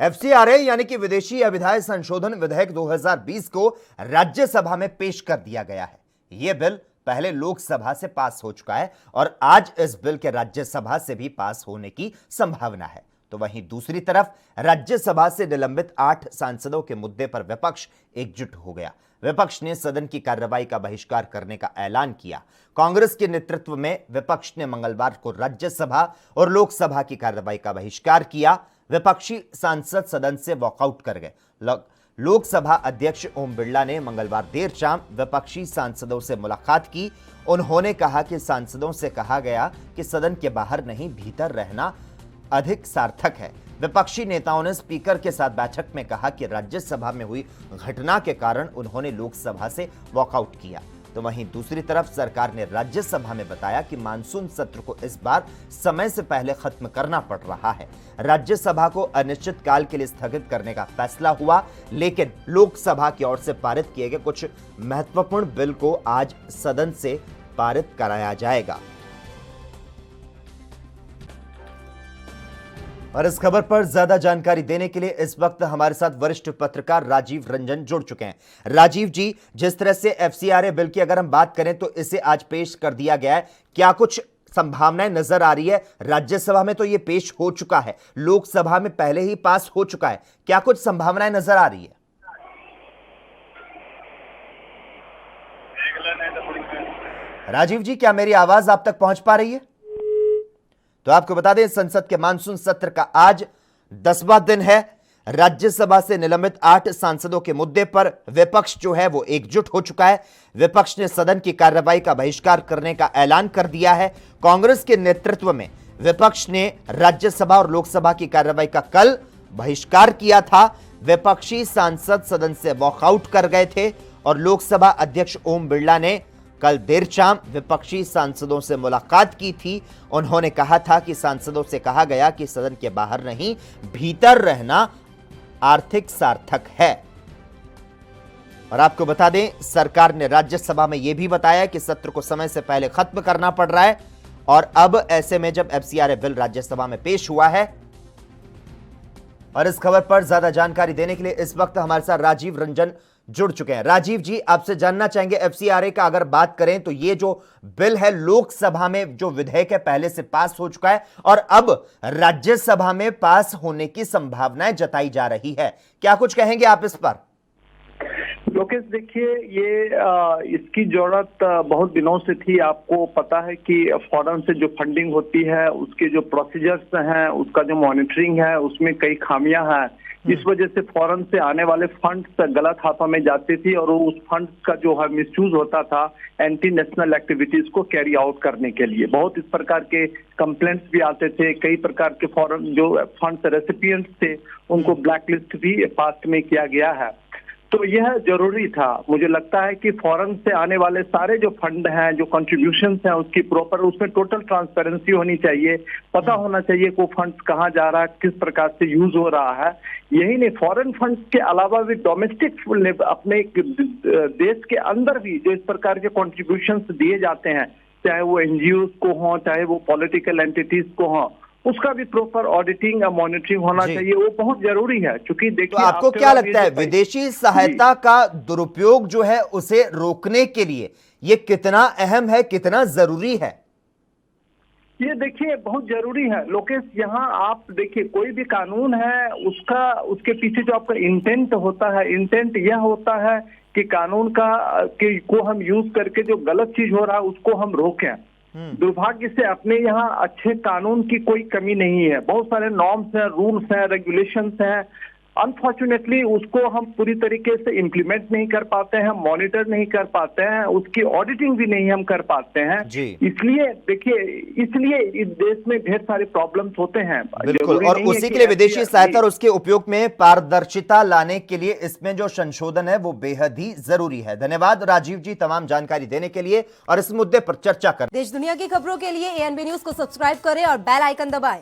FCRA यानी कि विदेशी अविधाय संशोधन विधेयक 2020 को राज्यसभा में पेश कर दिया गया है। यह बिल पहले लोकसभा से पास हो चुका है और आज इस बिल के राज्यसभा से भी पास होने की संभावना है। तो वहीं दूसरी तरफ राज्यसभा से निलंबित 8 सांसदों के मुद्दे पर विपक्ष एकजुट हो गया। विपक्ष ने सदन की कार्रवाई का बहिष्कार करने का ऐलान किया। कांग्रेस के नेतृत्व में विपक्ष ने मंगलवार को राज्यसभा और लोकसभा की कार्रवाई का बहिष्कार किया। विपक्षी सांसद सदन से वॉकआउट कर गए। लोकसभा अध्यक्ष ओम बिरला ने मंगलवार देर शाम विपक्षी सांसदों से मुलाकात की। उन्होंने कहा कि सांसदों से कहा गया कि सदन के बाहर नहीं भीतर रहना अधिक सार्थक है। विपक्षी नेताओं ने स्पीकर के साथ बैठक में कहा कि राज्यसभा में हुई घटना के कारण उन्होंने लोकसभा से वॉकआउट किया। तो वहीं दूसरी तरफ सरकार ने राज्यसभा में बताया कि मानसून सत्र को इस बार समय से पहले खत्म करना पड़ रहा है। राज्यसभा को अनिश्चित काल के लिए स्थगित करने का फैसला हुआ, लेकिन लोकसभा की ओर से पारित किए गए कुछ महत्वपूर्ण बिल को आज सदन से पारित कराया जाएगा। और इस खबर पर ज्यादा जानकारी देने के लिए इस वक्त हमारे साथ वरिष्ठ पत्रकार राजीव रंजन जुड़ चुके हैं। राजीव जी, जिस तरह से एफसीआरए बिल की अगर हम बात करें तो इसे आज पेश कर दिया गया है, क्या कुछ संभावनाएं नजर आ रही है? राज्यसभा में तो यह पेश हो चुका है, लोकसभा में पहले ही पास हो चुका है, क्या कुछ संभावनाएं नजर आ रही है? राजीव जी, क्या मेरी आवाज आप तक पहुंच पा रही है? तो आपको बता दें, संसद के मानसून सत्र का आज 10वां दिन है। राज्यसभा से निलंबित 8 सांसदों के मुद्दे पर विपक्ष जो है वो एकजुट हो चुका है। विपक्ष ने सदन की कार्रवाई का बहिष्कार करने का ऐलान कर दिया है। कांग्रेस के नेतृत्व में विपक्ष ने राज्यसभा और लोकसभा की कार्रवाई का कल बहिष्कार किया था। विपक्षी सांसद सदन से वॉकआउट कर गए थे और लोकसभा अध्यक्ष ओम बिरला ने कल देर शाम विपक्षी सांसदों से मुलाकात की थी। उन्होंने कहा था कि सांसदों से कहा गया कि सदन के बाहर नहीं भीतर रहना आर्थिक सार्थक है। और आपको बता दें, सरकार ने राज्यसभा में यह भी बताया कि सत्र को समय से पहले खत्म करना पड़ रहा है। और अब ऐसे में जब एफसीआरए बिल राज्यसभा में पेश हुआ है, और इस खबर पर ज्यादा जानकारी देने के लिए इस वक्त हमारे साथ राजीव रंजन जुड़ चुके हैं। राजीव जी, आपसे जानना चाहेंगे, एफसीआरए का अगर बात करें तो ये जो बिल है लोकसभा में जो विधेयक है पहले से पास हो चुका है और अब राज्यसभा में पास होने की संभावनाएं जताई जा रही है, क्या कुछ कहेंगे आप इस पर? लोकेश, देखिए, ये इसकी जरूरत बहुत दिनों से थी। आपको पता है कि फॉरेन से जो फंडिंग होती है उसके जो प्रोसीजर्स हैं, उसका जो मॉनिटरिंग है, उसमें कई खामियां हैं। इस वजह से फॉरेन से आने वाले फंड्स गलत हाथों में जाते थे और उस फंड्स का जो है मिसयूज होता था एंटी नेशनल एक्टिविटीज को कैरी आउट करने के लिए। बहुत इस प्रकार के कंप्लेंट्स भी आते थे। कई प्रकार के फॉरेन जो फंड्स रेसिपिएंट्स थे उनको ब्लैकलिस्ट भी पास्ट में किया गया है। तो यह जरूरी था। मुझे लगता है कि फॉरेन से आने वाले सारे जो फंड हैं, जो कंट्रीब्यूशंस हैं, उसकी प्रॉपर उसमें टोटल ट्रांसपेरेंसी होनी चाहिए। पता होना चाहिए कि वो फंड्स कहाँ जा रहा है, किस प्रकार से यूज हो रहा है। यही नहीं, फॉरेन फंड्स के अलावा भी डोमेस्टिक अपने देश के अंदर भी जो इस प्रकार के कॉन्ट्रीब्यूशंस दिए जाते हैं, चाहे वो एनजीओ को हों, चाहे वो पॉलिटिकल एंटिटीज को हों, उसका भी प्रॉपर ऑडिटिंग और मॉनिटरिंग होना चाहिए। वो बहुत जरूरी है। क्योंकि देखिए, तो आपको क्या लगता है, विदेशी सहायता का दुरुपयोग जो है उसे रोकने के लिए ये कितना अहम है, कितना जरूरी है? ये देखिए, बहुत जरूरी है लोकेश। यहाँ आप देखिए, कोई भी कानून है उसके पीछे जो आपका इंटेंट होता है, इंटेंट यह होता है कि कानून को हम यूज करके जो गलत चीज हो रहा है उसको हम रोकें। दुर्भाग्य से अपने यहाँ अच्छे कानून की कोई कमी नहीं है। बहुत सारे नॉर्म्स हैं, रूल्स हैं, रेगुलेशंस हैं। अनफॉर्चुनेटली उसको हम पूरी तरीके से इम्प्लीमेंट नहीं कर पाते हैं, मॉनिटर नहीं कर पाते हैं, उसकी ऑडिटिंग भी नहीं हम कर पाते हैं। इसलिए देखिए, इस देश में ढेर सारे प्रॉब्लम्स होते हैं। बिल्कुल, और उसी के लिए विदेशी सहायता और उसके उपयोग में पारदर्शिता लाने के लिए इसमें जो संशोधन है वो बेहद ही जरूरी है। धन्यवाद राजीव जी तमाम जानकारी देने के लिए और इस मुद्दे पर चर्चा कर। देश दुनिया की खबरों के लिए एएनबी न्यूज को सब्सक्राइब करें और बेल आइकन दबाएं।